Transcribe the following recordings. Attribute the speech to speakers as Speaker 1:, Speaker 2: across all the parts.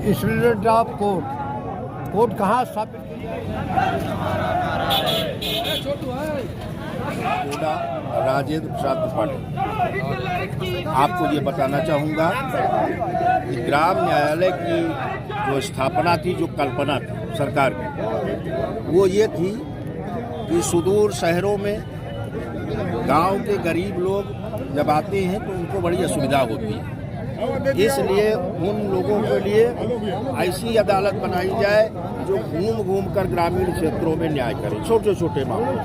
Speaker 1: Student of court कहाँ स्थापित
Speaker 2: राजेंद्र प्रसाद त्रिपाठी। आपको ये बताना चाहूँगा कि ग्राम न्यायालय की जो स्थापना थी, जो कल्पना थी सरकार की, वो ये थी कि सुदूर शहरों में गांव के गरीब लोग जब आते हैं तो उनको बड़ी असुविधा होती है। इसलिए उन लोगों के लिए ऐसी अदालत बनाई जाए जो घूम घूम कर ग्रामीण क्षेत्रों में न्याय करे, छोटे छोटे मामलों।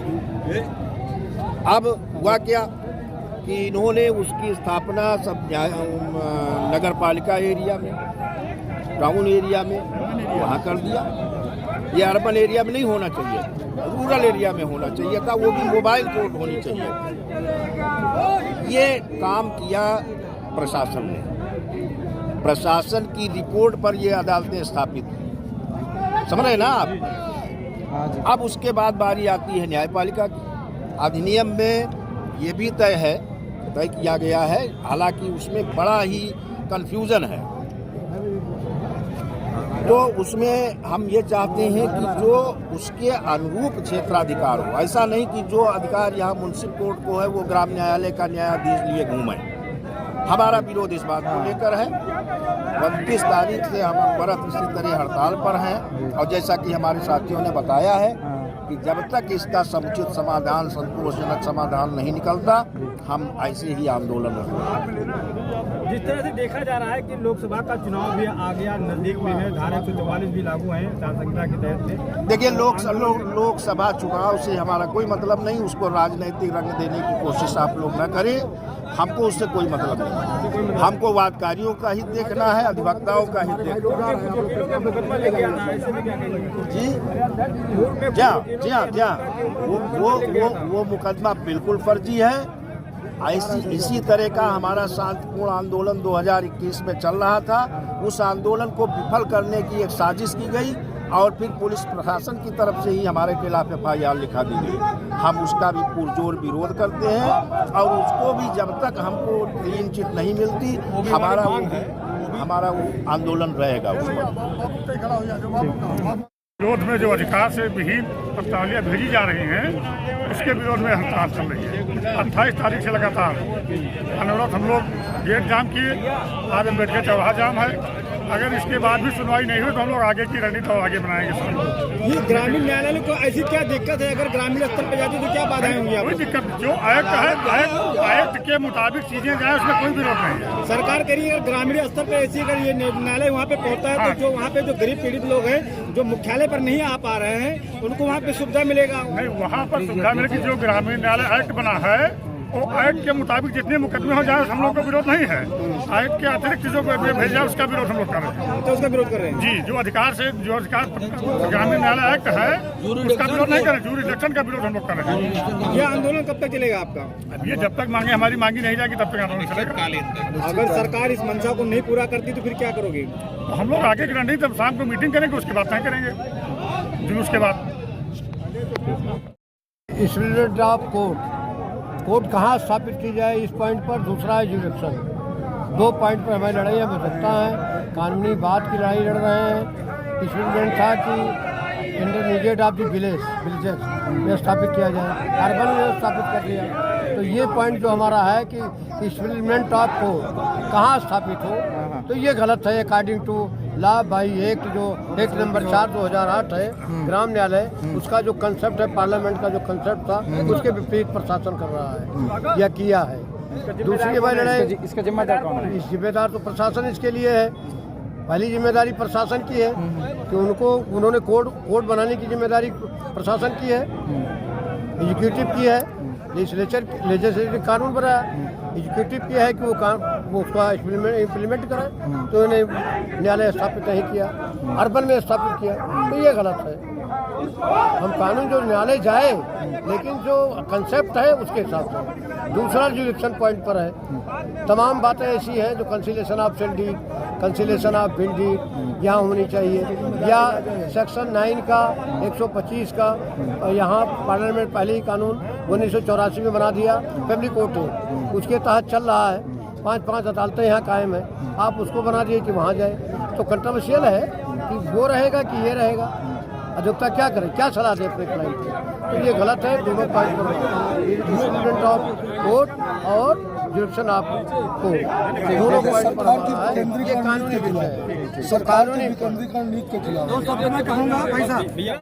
Speaker 2: अब हुआ क्या कि इन्होंने उसकी स्थापना सब नगर पालिका एरिया में, टाउन एरिया में वहाँ कर दिया। ये अर्बन एरिया में नहीं होना चाहिए, रूरल एरिया में होना चाहिए था, वो भी मोबाइल कोर्ट होनी चाहिए। ये काम किया प्रशासन ने। प्रशासन की रिपोर्ट पर ये अदालतें स्थापित हुई, समझ रहे ना आप। अब उसके बाद बारी आती है न्यायपालिका की। अधिनियम में ये भी तय किया गया है, हालांकि उसमें बड़ा ही कन्फ्यूजन है। तो उसमें हम ये चाहते हैं कि जो उसके अनुरूप क्षेत्राधिकार हो, ऐसा नहीं कि जो अधिकार यहाँ मुंसिफ कोर्ट को है वो ग्राम न्यायालय का न्यायाधीश लिए घूमे। हमारा विरोध इस बात को लेकर है। 29 तारीख से हम अनवरत इसी तरह हड़ताल पर हैं, और जैसा कि हमारे साथियों ने बताया है कि जब तक इसका समुचित समाधान, संतोषजनक समाधान नहीं निकलता, हम ऐसे ही आंदोलन करेंगे।
Speaker 3: जिस तरह से देखा जा रहा है कि लोकसभा का चुनाव भी आ गया, नजदीक में है, धारा 144 भी लागू है आचार संहिता के तहत में। देखिए,
Speaker 2: लोकसभा चुनाव से हमारा कोई मतलब नहीं, उसको राजनीतिक रंग देने की कोशिश आप लोग न करें। हमको उससे कोई मतलब नहीं। हमको वादकारियों का हित देखना है, अधिवक्ताओं का हित देखना है। जी हाँ, वो मुकदमा बिल्कुल फर्जी है। इसी तरह का हमारा शांतिपूर्ण आंदोलन 2021 में चल रहा था। उस आंदोलन को विफल करने की एक साजिश की गई और फिर पुलिस प्रशासन की तरफ से ही हमारे खिलाफ FIR लिखा दी गई। हम उसका भी पुरजोर विरोध करते हैं, और उसको भी जब तक हमको क्लीन चिट नहीं मिलती, हमारा वो आंदोलन रहेगा।
Speaker 4: विरोध में जो अधिकार से विहीन प्रस्तावलियाँ भेजी जा रही हैं, उसके विरोध में हड़ताल चल रही है। 28 तारीख से लगातार अनवरत हम लोग गेट जाम किए। आज अम्बेडकर चौराहा जाम है। अगर इसके बाद भी सुनवाई नहीं हुई तो हम लोग आगे की रणनीति और आगे बनाएंगे।
Speaker 3: ये ग्रामीण न्यायालय को ऐसी क्या दिक्कत है? अगर ग्रामीण स्तर पर जाती तो क्या बाधाएं होंगी?
Speaker 4: कोई दिक्कत, जो एक्ट है, एक्ट के मुताबिक चीजें जाए, उसमें कोई विरोध नहीं है।
Speaker 3: सरकार कह रही है अगर ग्रामीण स्तर पर ऐसी अगर ये न्यायालय वहाँ पे पहुँचता है तो जो वहाँ पे जो गरीब पीड़ित लोग हैं, जो मुख्यालय पर नहीं आ पा रहे हैं, उनको वहाँ पे सुविधा मिलेगा।
Speaker 4: नहीं, वहाँ पर सुविधा मिलेगी। जो ग्रामीण न्यायालय एक्ट बना है, वो एक्ट के मुताबिक जितने मुकदमे हो जाए, हम लोग का विरोध नहीं है। एक्ट के अतिरिक्त जो भेजा उसका विरोध हम लोग कर रहे हैं।
Speaker 3: तो उसका विरोध कर रहे हैं
Speaker 4: जी। जो अधिकार ग्रामीण न्यायालय एक्ट है, उसका विरोध नहीं कर रहे। जूरिसडिक्शन का विरोध हम लोग कर रहे हैं।
Speaker 3: ये आंदोलन कब तक चलेगा आपका?
Speaker 4: ये जब तक हमारी मांगी नहीं जाएगी तब तक आंदोलन चलेगा।
Speaker 3: अगर सरकार इस मंशा को नहीं पूरा करती तो फिर क्या करोगे?
Speaker 4: तो हम लोग आगे की रणनीति तब शाम को मीटिंग करेंगे, उसके बाद तय करेंगे जुलूस के बाद।
Speaker 1: स्टूडेंट ऑफ कोर्ट कहाँ स्थापित की जाए, इस पॉइंट पर। दूसरा है जुरिडिक्शन। 2 पॉइंट पर हमारी लड़ाई में सकता है। कानूनी बात की लड़ाई लड़ रहे हैं। स्टूडेंट था कि इंटरमीडिएट ऑफ द विलेजेस में स्थापित किया जाए, अर्बन में स्थापित कर दिया। तो ये पॉइंट जो हमारा है कि स्टूडेंट ऑफ कोर्ट कहाँ स्थापित हो, तो ये गलत है according to law by act, जो एक्ट नंबर 4 2008 है, ग्राम न्यायालय। उसका जो कंसेप्ट है, पार्लियामेंट का जो कंसेप्ट था, उसके विपरीत प्रशासन कर रहा है या किया है। दूसरी बार लड़ाई,
Speaker 3: इसका जिम्मेदार कौन है?
Speaker 1: जिम्मेदार तो प्रशासन इसके लिए है। पहली जिम्मेदारी प्रशासन की है कि उन्होंने कोड बनाने की जिम्मेदारी प्रशासन की है, एग्जीक्यूटिव की है, लेजिस्लेटिव कानून बनाया, एग्जीक्यूटिव की है कि वो उसका इम्प्लीमेंट करे। तो इन्हें न्यायालय स्थापित नहीं किया, अर्बन में स्थापित किया, तो ये गलत है। हम कानून जो न्यायालय जाए, लेकिन जो कंसेप्ट है उसके हिसाब से। दूसरा जुरिडिक्शन पॉइंट पर है, तमाम बातें ऐसी हैं जो कंसिलेशन ऑफ सेल्डी, कंसिलेशन ऑफ बिल्डी यहाँ होनी चाहिए, या सेक्शन 9 का 125 का यहाँ पार्लियामेंट पहले ही कानून 1984 में बना दिया, फैमिली कोर्ट है, उसके तहत चल रहा है। 5 अदालतें यहाँ कायम है, आप उसको बना दिए कि वहाँ जाए। तो कंट्रोवर्शियल है कि वो रहेगा कि ये रहेगा। अधिवक्ता क्या करे, क्या सलाह दे अपने क्लाइंट को, तो ये गलत है। दोनों पॉइंट पर स्टूडेंट ऑफ कोर्ट और जुडिक्शन ऑफ कोर्ट दोनों पॉइंट पर ये कानूनी विषय है।
Speaker 5: सरकार के विकेंद्रीकरण नीति के खिलाफ।
Speaker 3: तो सब मैं कहूँगा भाई साहब